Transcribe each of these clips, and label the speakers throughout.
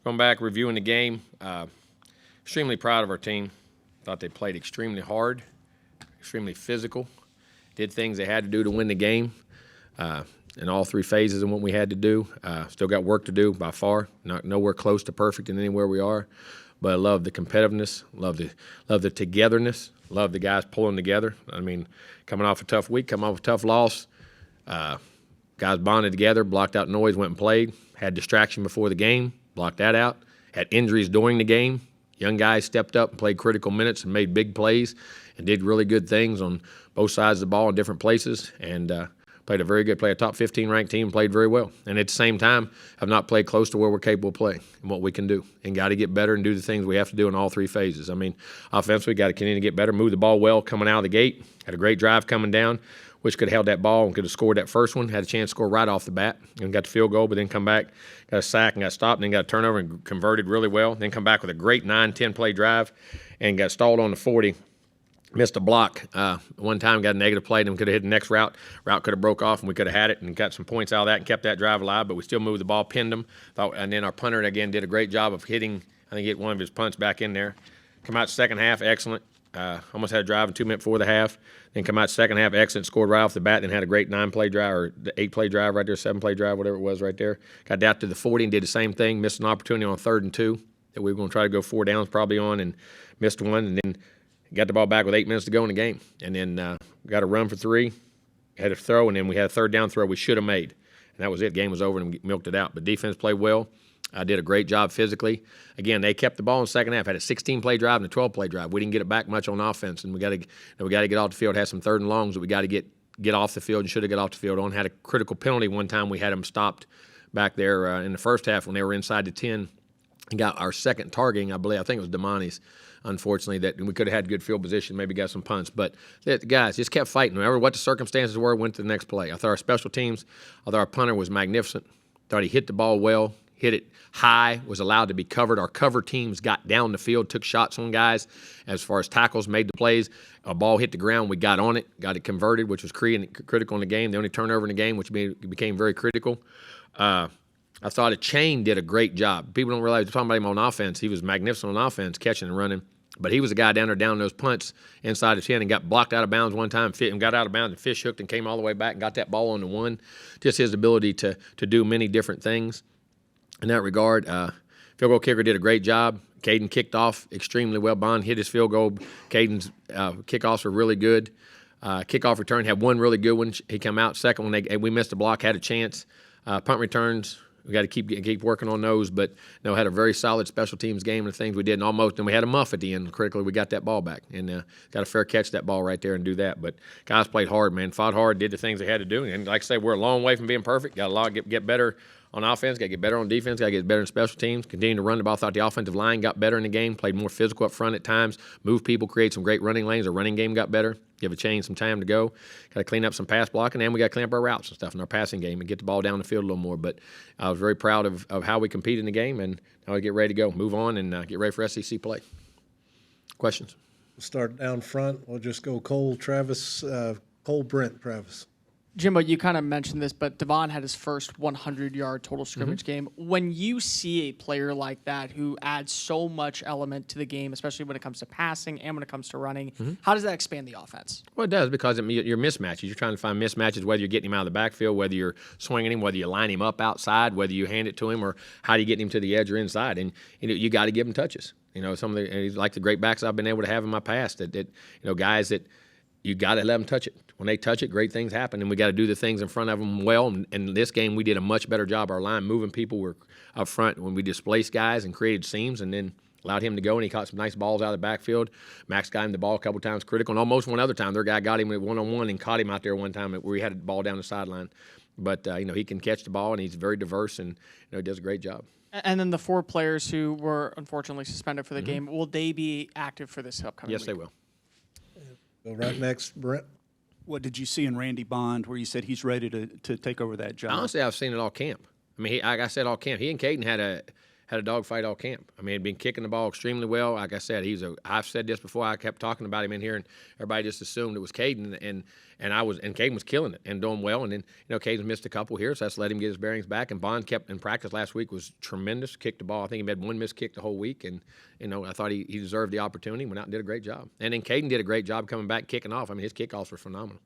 Speaker 1: going back, reviewing the game, extremely proud of our team. Thought they played extremely hard, extremely physical, did things they had to do to win the game in all three phases of what we had to do. Still got work to do by far, nowhere close to perfect in anywhere we are. But I love the competitiveness, love the togetherness, love the guys pulling together. I mean, coming off a tough week, coming off a tough loss, guys bonded together, blocked out noise, went and played, had distraction before the game, blocked that out, had injuries during the game. Young guys stepped up and played critical minutes and made big plays and did really good things on both sides of the ball in different places, and played a very good play, a top 15 ranked team, played very well. And at the same time, have not played close to where we're capable of playing and what we can do, and got to get better and do the things we have to do in all three phases. I mean, offensively, got to continue to get better, move the ball well coming out of the gate. Had a great drive coming down, which could have held that ball and could have scored that first one. Had a chance to score right off the bat and got the field goal, but then come back, got a sack and got stopped, and then got a turnover and converted really well. Then come back with a great 9-10 play drive and got stalled on the 40. Missed a block. One time got a negative play, and could have hit the next route. Route could have broke off, and we could have had it and got some points out of that and kept that drive alive, but we still moved the ball, pinned them. And then our punter, again, did a great job of hitting. I think he hit one of his punts back in there. Come out second half, excellent. Almost had a drive in 2 minutes before the half. Then come out second half, excellent, scored right off the bat, then had a great 9-play drive, or the 8-play drive right there, 7-play drive, whatever it was right there. Got out to the 40 and did the same thing, missed an opportunity on 3rd and 2 that we were going to try to go 4 downs probably on, and missed one, and then got the ball back with 8 minutes to go in the game. And then got a run for 3, had a throw, and then we had a 3rd down throw we should have made. And that was it. Game was over, and we milked it out. But defense played well. I did a great job physically. Again, they kept the ball in the second half. Had a 16-play drive and a 12-play drive. We didn't get it back much on offense, and we got to get off the field. Had some 3rd and longs that we got to get off the field and should have got off the field on. Had a critical penalty one time. We had them stopped back there in the first half when they were inside the 10 and got our second targeting, I believe. I think it was Damani's, unfortunately, that we could have had good field position, maybe got some punts. But the guys just kept fighting. No matter what the circumstances were, went to the next play. I thought our special teams, although our punter was magnificent, thought he hit the ball well, hit it high, was allowed to be covered. Our cover teams got down the field, took shots on guys as far as tackles, made the plays. A ball hit the ground, we got on it, got it converted, which was critical in the game. The only turnover in the game, which became very critical. I thought a Chain did a great job. People don't realize, we're talking about him on offense. He was magnificent on offense, catching and running. But he was a guy down there down those punts inside the 10 and got blocked out of bounds one time, and got out of bounds and fish hooked and came all the way back and got that ball on the 1. Just his ability to do many different things in that regard. Field goal kicker did a great job. Caden kicked off extremely well. Bond hit his field goal. Caden's kickoffs were really good. Kickoff return had one really good one. He came out second when we missed a block, had a chance. Punt returns, we got to keep working on those, but had a very solid special teams game and the things we did, and we had a muff at the end. Critically, we got that ball back and got a fair catch that ball right there and do that. But guys played hard, man, fought hard, did the things they had to do, and like I say, we're a long way from being perfect. Got a lot to get better on offense, got to get better on defense, got to get better in special teams, continue to run the ball. Thought the offensive line got better in the game, played more physical up front at times, moved people, create some great running lanes. Our running game got better. Give a Chain some time to go. Got to clean up some pass blocking, and we got to clean up our routes and stuff in our passing game and get the ball down the field a little more. But I was very proud of how we competed in the game, and now we get ready to go, move on, and get ready for SEC play. Questions?
Speaker 2: We'll start down front. We'll just go Cole, Travis, Cole, Brent, Travis.
Speaker 3: Jimbo, you kind of mentioned this, but Devon had his first 100-yard total scrimmage game. When you see a player like that who adds so much element to the game, especially when it comes to passing and when it comes to running, how does that expand the offense?
Speaker 1: Well, it does, because your mismatches. You're trying to find mismatches, whether you're getting him out of the backfield, whether you're swinging him, whether you line him up outside, whether you hand it to him, or how do you get him to the edge or inside. And you got to give him touches. Some of the like the great backs I've been able to have in my past, that guys that you got to let them touch it. When they touch it, great things happen, and we got to do the things in front of them well. And in this game, we did a much better job. Our line moving people were up front when we displaced guys and created seams, and then allowed him to go, and he caught some nice balls out of the backfield. Max got him the ball a couple times critical, and almost one other time their guy got him at one-on-one and caught him out there one time where he had a ball down the sideline. But, he can catch the ball, and he's very diverse, and he does a great job.
Speaker 3: And then the 4 players who were unfortunately suspended for the game, will they be active for this upcoming week?
Speaker 1: Yes, they will.
Speaker 2: Go right next, Brent.
Speaker 4: What did you see in Randy Bond where you said he's ready to take over that job?
Speaker 1: Honestly, I've seen it all camp. I mean, like I said, all camp. He and Caden had had a dogfight all camp. I mean, he'd been kicking the ball extremely well. Like I said, I've said this before. I kept talking about him in here, and everybody just assumed it was Caden, and Caden was killing it and doing well. And then Caden missed a couple here, so that's let him get his bearings back. And Bond kept in practice last week was tremendous. Kicked the ball. I think he had one missed kick the whole week, and I thought he deserved the opportunity. Went out and did a great job. And then Caden did a great job coming back, kicking off. I mean, his kickoffs were phenomenal.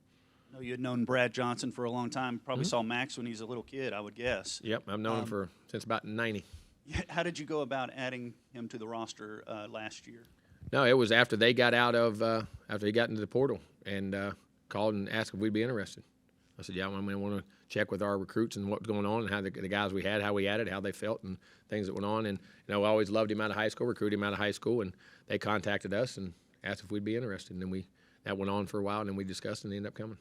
Speaker 4: I know you had known Brad Johnson for a long time. Probably saw Max when he was a little kid, I would guess.
Speaker 1: Yep, I've known him since about 90.
Speaker 4: How did you go about adding him to the roster last year?
Speaker 1: No, it was after they got out of after he got into the portal and called and asked if we'd be interested. I said, yeah, I want to check with our recruits and what's going on and how the guys we had, how we added, how they felt, and things that went on. And I always loved him out of high school, recruited him out of high school, and they contacted us and asked if we'd be interested. And then that went on for a while, and then we discussed, and they ended up coming.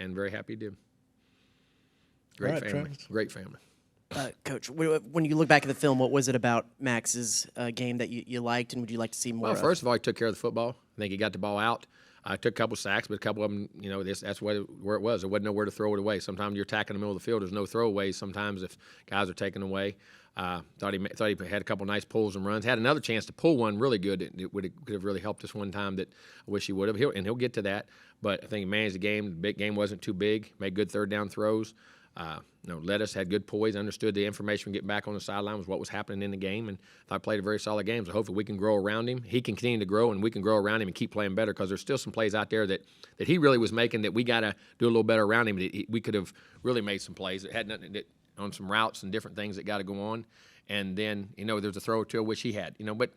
Speaker 1: And very happy he did. Great
Speaker 2: All right,
Speaker 1: family.
Speaker 2: Travis.
Speaker 1: Great family.
Speaker 5: Coach, when you look back at the film, what was it about Max's game that you liked, and would you like to see more
Speaker 1: Well,
Speaker 5: of?
Speaker 1: first of all, he took care of the football. I think he got the ball out. I took a couple sacks, but a couple of them, that's where it was. There wasn't nowhere to throw it away. Sometimes you're attacking the middle of the field. There's no throwaways. Sometimes if guys are taken away, thought he had a couple nice pulls and runs. Had another chance to pull one really good. It could have really helped us one time that I wish he would have. He'll get to that. But I think he managed the game. The big game wasn't too big. Made good third down throws. Led us, had good poise, understood the information from getting back on the sideline was what was happening in the game, and I thought played a very solid game. So hopefully we can grow around him. He can continue to grow, and we can grow around him and keep playing better because there's still some plays out there that he really was making that we got to do a little better around him. We could have really made some plays that had nothing on some routes and different things that got to go on. And then, there's a throw or two which he had, but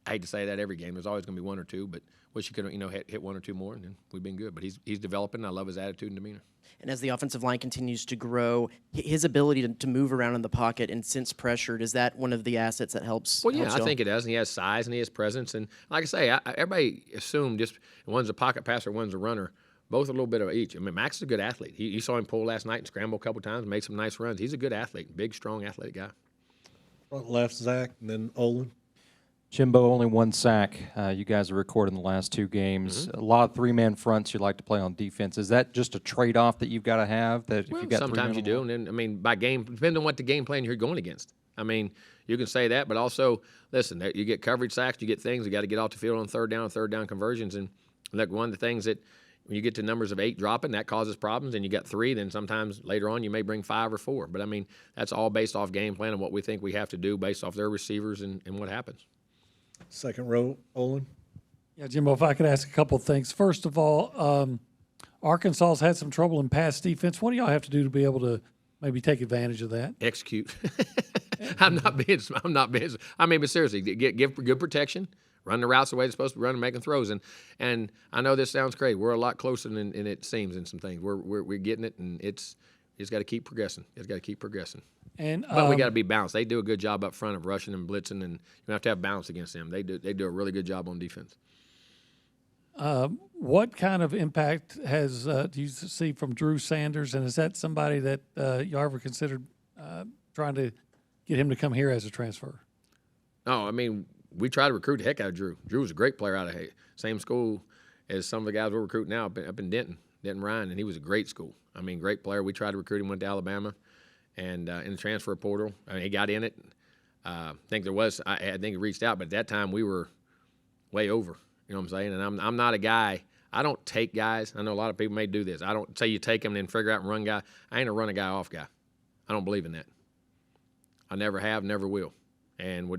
Speaker 1: I hate to say that every game. There's always going to be one or two, but wish he could have, hit one or two more, and then we've been good. But he's developing. I love his attitude and demeanor.
Speaker 5: And as the offensive line continues to grow, his ability to move around in the pocket and sense pressured, is that one of the assets that helps?
Speaker 1: Well, yeah,
Speaker 5: helps
Speaker 1: I
Speaker 5: y'all?
Speaker 1: think it does. And he has size and he has presence. And like I say, everybody assumed just one's a pocket passer, one's a runner. Both a little bit of each. I mean, Max is a good athlete. You saw him pull last night and scramble a couple times, made some nice runs. He's a good athlete, big, strong, athletic guy.
Speaker 2: Front left, Zach, and then Olin.
Speaker 6: Jimbo, only one sack. You guys are recording the last two games. A lot of three-man fronts you like to play on defense. Is that just a trade-off that you've got to have? That if you've got
Speaker 1: sometimes you do. And then, by game, depending on what the game plan you're going against. I mean, you can say that, but also, listen, you get coverage sacks, you get things. You got to get off the field on third down conversions. And look, one of the things that when you get to numbers of 8 dropping, that causes problems. And you got 3, then sometimes later on you may bring 5 or 4. But, I mean, that's all based off game plan and what we think we have to do based off their receivers and what happens.
Speaker 2: Second row, Olin.
Speaker 7: Yeah, Jimbo, if I could ask a couple of things. First of all, Arkansas's had some trouble in pass defense. What do y'all have to do to be able to maybe take advantage of that?
Speaker 1: Execute. I'm not being. I mean, but seriously, give good protection. Run the routes the way they're supposed to run and making throws. And I know this sounds crazy. We're a lot closer than it seems in some things. We're getting it, and you just got to keep progressing. But we got to be balanced. They do a good job up front of rushing and blitzing, and you have to have balance against them. They do a really good job on defense.
Speaker 7: What kind of impact do you see from Drew Sanders, and is that somebody that you ever considered trying to get him to come here as a transfer?
Speaker 1: No, I mean, we try to recruit the heck out of Drew. Drew was a great player out of same school as some of the guys we're recruiting now up in Denton Ryan, and he was a great school. I mean, great player. We tried to recruit him, went to Alabama, and in the transfer portal, I mean, he got in it. I think he reached out, but at that time we were way over. You know what I'm saying? And I'm not a guy. I don't take guys. I know a lot of people may do this. I don't say you take them and then figure out and run guy. I ain't a run a guy off guy. I don't believe in that. I never have, never will. And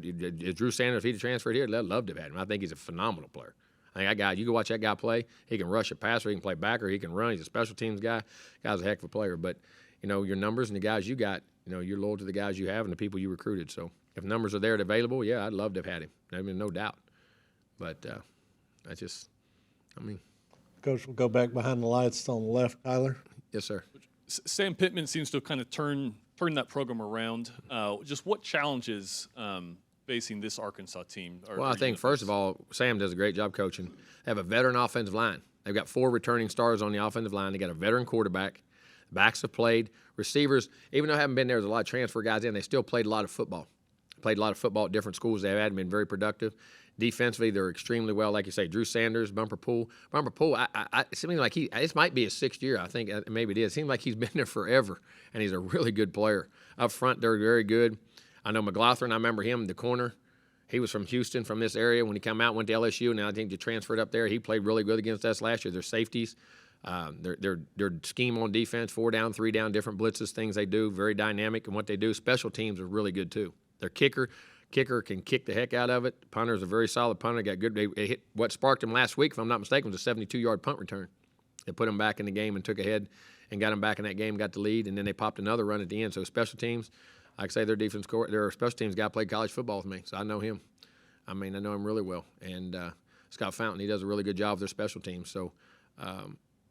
Speaker 1: Drew Sanders, if he'd transferred here, I'd love to have had him. I think he's a phenomenal player. I think that guy, you can watch that guy play. He can rush a passer, he can play backer, he can run. He's a special teams guy. Guy's a heck of a player. But, your numbers and the guys you got, you're loyal to the guys you have and the people you recruited. So if numbers are there and available, yeah, I'd love to have had him. I mean, no doubt. But
Speaker 2: Coach, we'll go back behind the lights on the left, Tyler.
Speaker 1: Yes, sir.
Speaker 8: Sam Pittman seems to have kind of turned that program around. Just what challenges facing this Arkansas team?
Speaker 1: Well, I think, first of all, Sam does a great job coaching. They have a veteran offensive line. They've got 4 returning stars on the offensive line. They got a veteran quarterback. Backs have played. Receivers, even though I haven't been there, there's a lot of transfer guys in. They still played a lot of football. Played a lot of football at different schools. They had been very productive. Defensively, they're extremely well. Like you say, Drew Sanders, Bumper Pool. It seems like this might be his 6th year. I think maybe it is. It seems like he's been there forever, and he's a really good player. Up front, they're very good. I know McLaughlin. I remember him, the corner. He was from Houston, from this area. When he came out, went to LSU, and I think he transferred up there. He played really good against us last year. Their safeties, their scheme on defense, 4 down, 3 down, different blitzes, things they do, very dynamic in what they do. Special teams are really good too. Their kicker can kick the heck out of it. Punter's a very solid punter. Got good. They hit, what sparked him last week, if I'm not mistaken, was a 72-yard punt return. They put him back in the game and took ahead and got him back in that game, got the lead, and then they popped another run at the end. So special teams, like I say, their defense core, their special teams guy played college football with me, so I know him. I mean, I know him really well. And Scott Fountain, he does a really good job with their special teams. So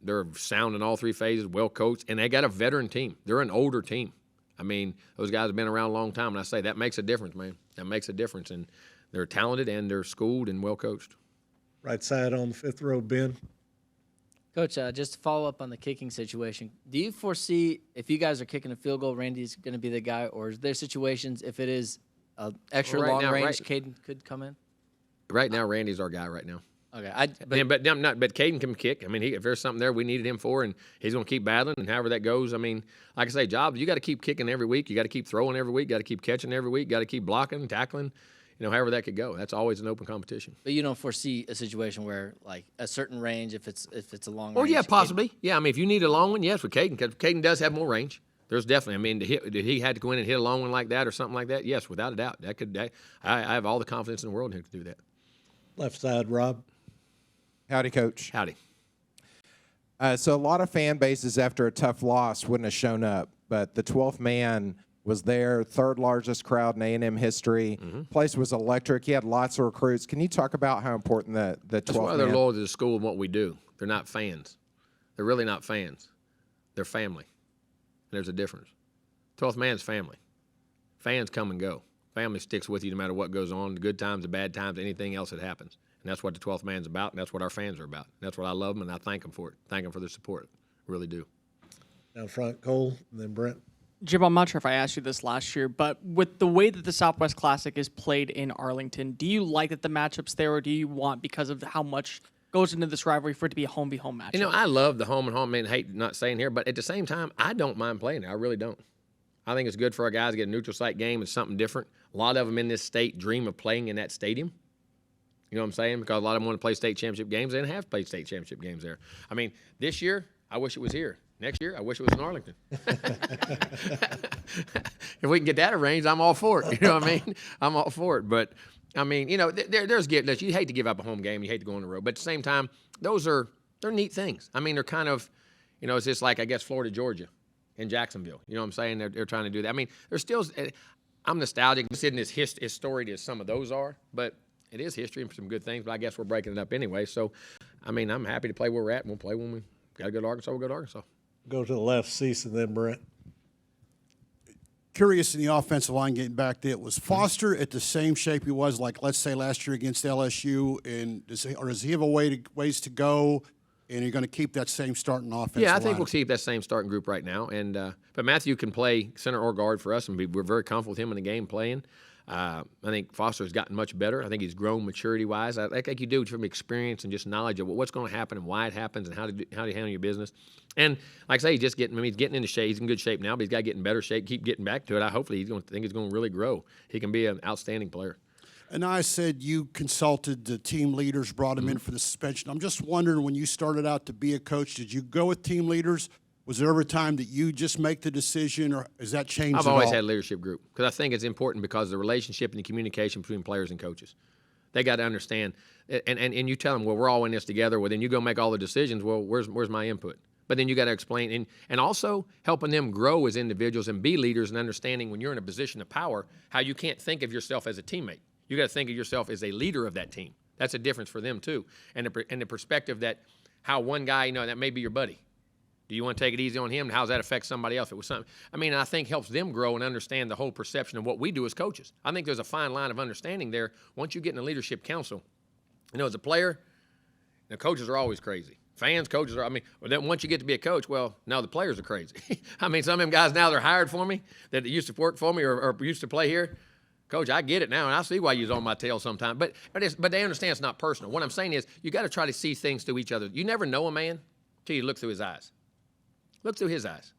Speaker 1: they're sound in all 3 phases, well coached, and they got a veteran team. They're an older team. I mean, those guys have been around a long time, and I say that makes a difference, man. That makes a difference, and they're talented and they're schooled and well coached.
Speaker 2: Right side on the 5th row, Ben.
Speaker 9: Coach, just to follow up on the kicking situation, do you foresee if you guys are kicking a field goal, Randy's going to be the guy, or is there situations if it is extra
Speaker 1: Well, right
Speaker 9: long
Speaker 1: now,
Speaker 9: range,
Speaker 1: right-
Speaker 9: Caden could come in?
Speaker 1: Right now, Randy's our guy right now.
Speaker 9: Okay,
Speaker 1: But Caden can kick. I mean, if there's something there we needed him for, and he's going to keep battling, and however that goes. I mean, like I say, jobs, you got to keep kicking every week. You got to keep throwing every week. Got to keep catching every week. Got to keep blocking, tackling. However that could go. That's always an open competition.
Speaker 9: but you don't foresee a situation where like a certain range, if it's a long
Speaker 1: Oh,
Speaker 9: range.
Speaker 1: yeah,
Speaker 9: Caden-
Speaker 1: possibly. Yeah, I mean, if you need a long one, yes, with Caden, because Caden does have more range. There's definitely, I mean, he had to go in and hit a long one like that or something like that, yes, without a doubt. I have all the confidence in the world in him to do that.
Speaker 2: Left side, Rob.
Speaker 10: Howdy, Coach.
Speaker 1: Howdy.
Speaker 10: So a lot of fan bases after a tough loss wouldn't have shown up, but the 12th man was there, 3rd largest crowd in A&M history. Place was electric. He had lots of recruits. Can you talk about how important the 12th
Speaker 1: That's why
Speaker 10: man?
Speaker 1: they're loyal to the school and what we do. They're not fans. They're really not fans. They're family. And there's a difference. 12th man's family. Fans come and go. Family sticks with you no matter what goes on, the good times, the bad times, anything else that happens. And that's what the 12th man's about, and that's what our fans are about. And that's what I love them, and I thank them for it. Thank them for their support. Really do.
Speaker 2: Down front, Cole, and then Brent.
Speaker 3: Jim, I'm not sure if I asked you this last year, but with the way that the Southwest Classic is played in Arlington, do you like that the matchup's there, or do you want, because of how much goes into this rivalry, for it to be a home matchup?
Speaker 1: I love the home and home. I mean, I hate not saying here, but at the same time, I don't mind playing it. I really don't. I think it's good for our guys to get a neutral site game. It's something different. A lot of them in this state dream of playing in that stadium. You know what I'm saying? Because a lot of them want to play state championship games. They have played state championship games there. I mean, this year, I wish it was here. Next year, I wish it was in Arlington. If we can get that arranged, I'm all for it. You know what I mean? I'm all for it. But, I mean, there's giving. You hate to give up a home game. You hate to go on the road. But at the same time, they're neat things. I mean, they're kind of, it's just like, I guess, Florida, Georgia, in Jacksonville. You know what I'm saying? They're trying to do that. I mean, there's still, I'm nostalgic. This isn't as storied as some of those are, but it is history and some good things. But I guess we're breaking it up anyway. So, I mean, I'm happy to play where we're at. And we'll play when we got to go to Arkansas. We'll go to Arkansas.
Speaker 2: Go to the left, Cease, and then Brent.
Speaker 11: Curious in the offensive line getting back there. Was Foster at the same shape he was, like, let's say, last year against LSU? And does he have ways to go? And you're going to keep that same starting offensive
Speaker 1: Yeah, I think
Speaker 11: line?
Speaker 1: we'll keep that same starting group right now. And but Matthew can play center or guard for us, and we're very comfortable with him in the game playing. I think Foster has gotten much better. I think he's grown maturity-wise. I think you do from experience and just knowledge of what's going to happen and why it happens and how to handle your business. And like I say, he's getting into shape. He's in good shape now, but he's got to get in better shape, keep getting back to it. Hopefully he's going to really grow. He can be an outstanding player.
Speaker 11: And I said you consulted the team leaders, brought them in for the suspension. I'm just wondering, when you started out to be a coach, did you go with team leaders? Was there ever a time that you just make the decision, or has that changed
Speaker 1: I've
Speaker 11: at
Speaker 1: always
Speaker 11: all?
Speaker 1: had a leadership group because I think it's important because of the relationship and the communication between players and coaches. They got to understand, and you tell them, well, we're all in this together. Well, then you go make all the decisions. Well, where's my input? But then you got to explain, and also helping them grow as individuals and be leaders and understanding when you're in a position of power, how you can't think of yourself as a teammate. You got to think of yourself as a leader of that team. That's a difference for them too, and the perspective that how one guy, that may be your buddy. Do you want to take it easy on him? How does that affect somebody else? If it was something, I think helps them grow and understand the whole perception of what we do as coaches. I think there's a fine line of understanding there. Once you get in a leadership council, as a player, the coaches are always crazy. Fans, coaches are. Then once you get to be a coach, well, no, the players are crazy. Some of them guys now they're hired for me that used to work for me or used to play here. Coach, I get it now, and I see why you're on my tail sometimes. But they understand it's not personal. What I'm saying is you got to try to see things through each other. You never know a man until you look through his eyes. Look through his eyes.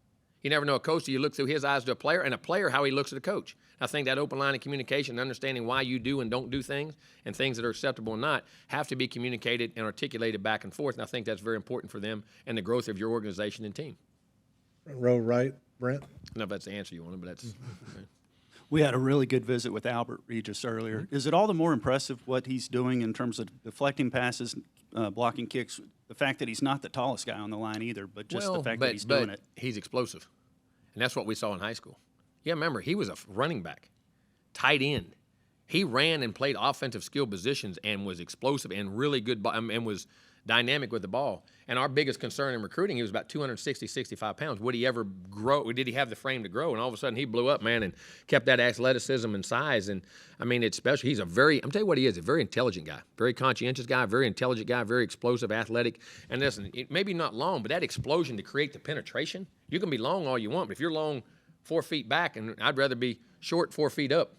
Speaker 1: You never know a coach till you look through his eyes to a player, and a player how he looks at a coach. I think that open line of communication, understanding why you do and don't do things, and things that are acceptable and not, have to be communicated and articulated back and forth. And I think that's very important for them and the growth of your organization and team.
Speaker 2: Row right, Brent.
Speaker 1: I don't know if that's the answer you wanted, but that's.
Speaker 4: We had a really good visit with Albert Regis earlier. Is it all the more impressive what he's doing in terms of deflecting passes, blocking kicks? The fact that he's not the tallest guy on the line either, but just the fact that he's doing it.
Speaker 1: He's explosive, and that's what we saw in high school. Yeah, remember, he was a running back, tight end. He ran and played offensive skill positions and was explosive and really good and was dynamic with the ball. And our biggest concern in recruiting, he was about 260, 65 pounds. Would he ever grow? Did he have the frame to grow? And all of a sudden he blew up, man, and kept that athleticism and size. And, I mean, it's special. He's I'm telling you what he is, a very intelligent guy, very conscientious guy, very intelligent guy, very explosive, athletic. And listen, maybe not long, but that explosion to create the penetration, you can be long all you want, but if you're long 4 feet back, and I'd rather be short 4 feet up,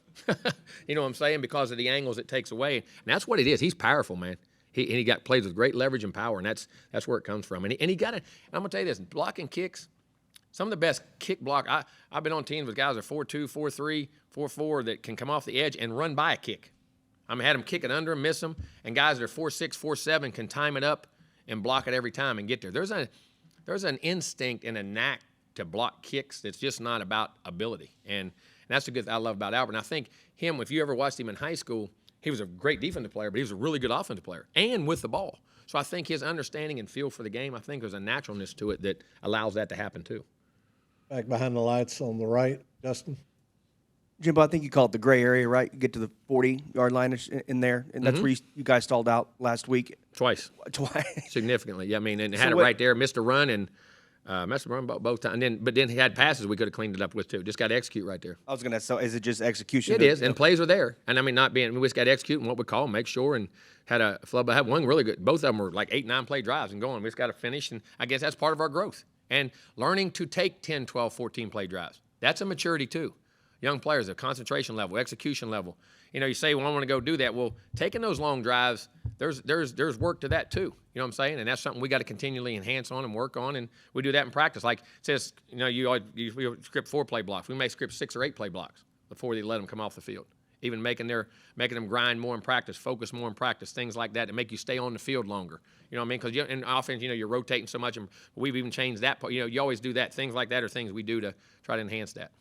Speaker 1: you know what I'm saying, because of the angles it takes away. And that's what it is. He's powerful, man. He plays with great leverage and power, and that's where it comes from. And he got it. I'm gonna tell you this: blocking kicks, some of the best kick block. I've been on teams with guys that are 4'2", 4'3", 4'4" that can come off the edge and run by a kick. Had them kick it under them, miss them, and guys that are 4'6", 4'7" can time it up and block it every time and get there. There's an instinct and a knack to block kicks that's just not about ability, and that's the good thing I love about Albert. And I think him, if you ever watched him in high school, he was a great defensive player, but he was a really good offensive player and with the ball. So I think his understanding and feel for the game, I think there's a naturalness to it that allows that to happen too.
Speaker 2: Back behind the lights on the right, Justin.
Speaker 12: Jimbo, I think you call it the gray area, right? You get to the 40-yard line in there, and that's where you guys stalled out last week.
Speaker 1: Twice. Significantly. Yeah, I mean, and had it right there, missed a run, and both times. But then he had passes we could have cleaned it up with too. Just got to execute right there.
Speaker 12: I was going to say, is it just execution?
Speaker 1: It is, and plays were there. And I mean, we just got to execute and what we call, make sure, and had one really good. Both of them were like 8, 9 play drives and going. We just got to finish, and I guess that's part of our growth. And learning to take 10, 12, 14 play drives. That's a maturity too. Young players, a concentration level, execution level. You know, you say, well, I want to go do that. Well, taking those long drives, there's work to that too. You know what I'm saying? And that's something we got to continually enhance on and work on. And we do that in practice. Like it says, you know, we script 4 play blocks. We may script 6 or 8 play blocks before they let them come off the field. Even making them grind more in practice, focus more in practice, things like that make you stay on the field longer. You know what I mean? Because in offense, you know, you're rotating so much, and we've even changed that part. You know, you always do that. Things like that are things we do to try to enhance that.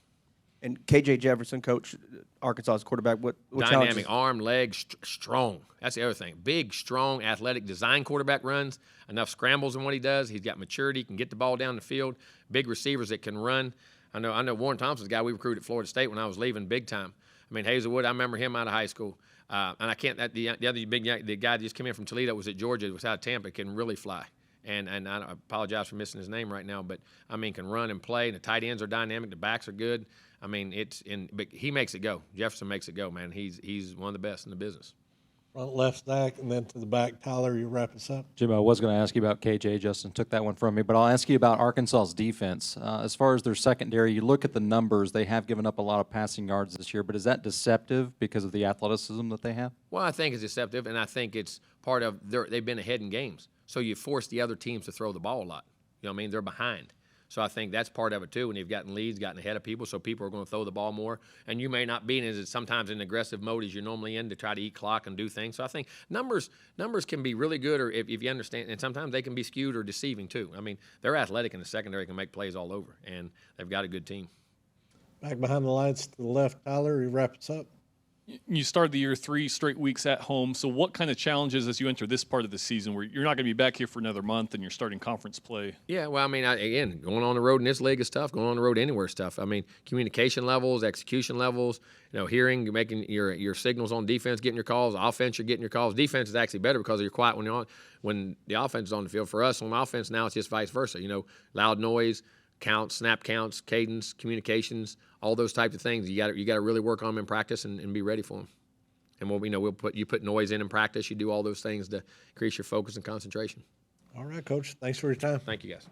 Speaker 12: And KJ Jefferson, coach, Arkansas's quarterback, what
Speaker 1: dynamic, arm, leg, strong. That's the other thing. Big, strong, athletic, design quarterback runs, enough scrambles in what he does. He's got maturity, can get the ball down the field, big receivers that can run. I know Warren Thompson's a guy we recruited at Florida State when I was leaving big time. I mean, Hazelwood, I remember him out of high school. And I can't, the other the guy that just came in from Toledo was at Georgia, was out of Tampa, can really fly. And I apologize for missing his name right now, but I mean, can run and play. And the tight ends are dynamic, the backs are good. I mean, but he makes it go. Jefferson makes it go, man. He's one of the best in the business.
Speaker 2: Front left stack, and then to the back, Tyler, you wrap us up.
Speaker 6: Jimbo, I was going to ask you about KJ. Justin took that one from me, but I'll ask you about Arkansas's defense. As far as their secondary, you look at the numbers, they have given up a lot of passing yards this year, but is that deceptive because of the athleticism that they have?
Speaker 1: Well, I think it's deceptive, and I think it's part of they've been ahead in games. So you force the other teams to throw the ball a lot. You know what I mean? They're behind. So I think that's part of it too. When you've gotten leads, gotten ahead of people, so people are going to throw the ball more, and you may not be in sometimes in aggressive mode as you're normally in to try to eat clock and do things. So I think numbers can be really good, or if you understand, and sometimes they can be skewed or deceiving too. I mean, they're athletic in the secondary, can make plays all over, and they've got a good team.
Speaker 2: Back behind the lights to the left, Tyler, you wrap us up.
Speaker 8: You started the year 3 straight weeks at home. So what kind of challenges as you enter this part of the season where you're not going to be back here for another month and you're starting conference play?
Speaker 1: Yeah, well, I mean, again, going on the road in this league is tough. Going on the road anywhere is tough. I mean, communication levels, execution levels, you know, hearing, you're making your signals on defense, getting your calls. Offense, you're getting your calls. Defense is actually better because you're quiet when you're on. When the offense is on the field. For us, on offense now, it's just vice versa. You know, loud noise, counts, snap counts, cadence, communications, all those types of things. You got to really work on them in practice and be ready for them. And we'll put noise in practice. You do all those things to increase your focus and concentration.
Speaker 2: All right, Coach. Thanks for your time.
Speaker 1: Thank you, guys.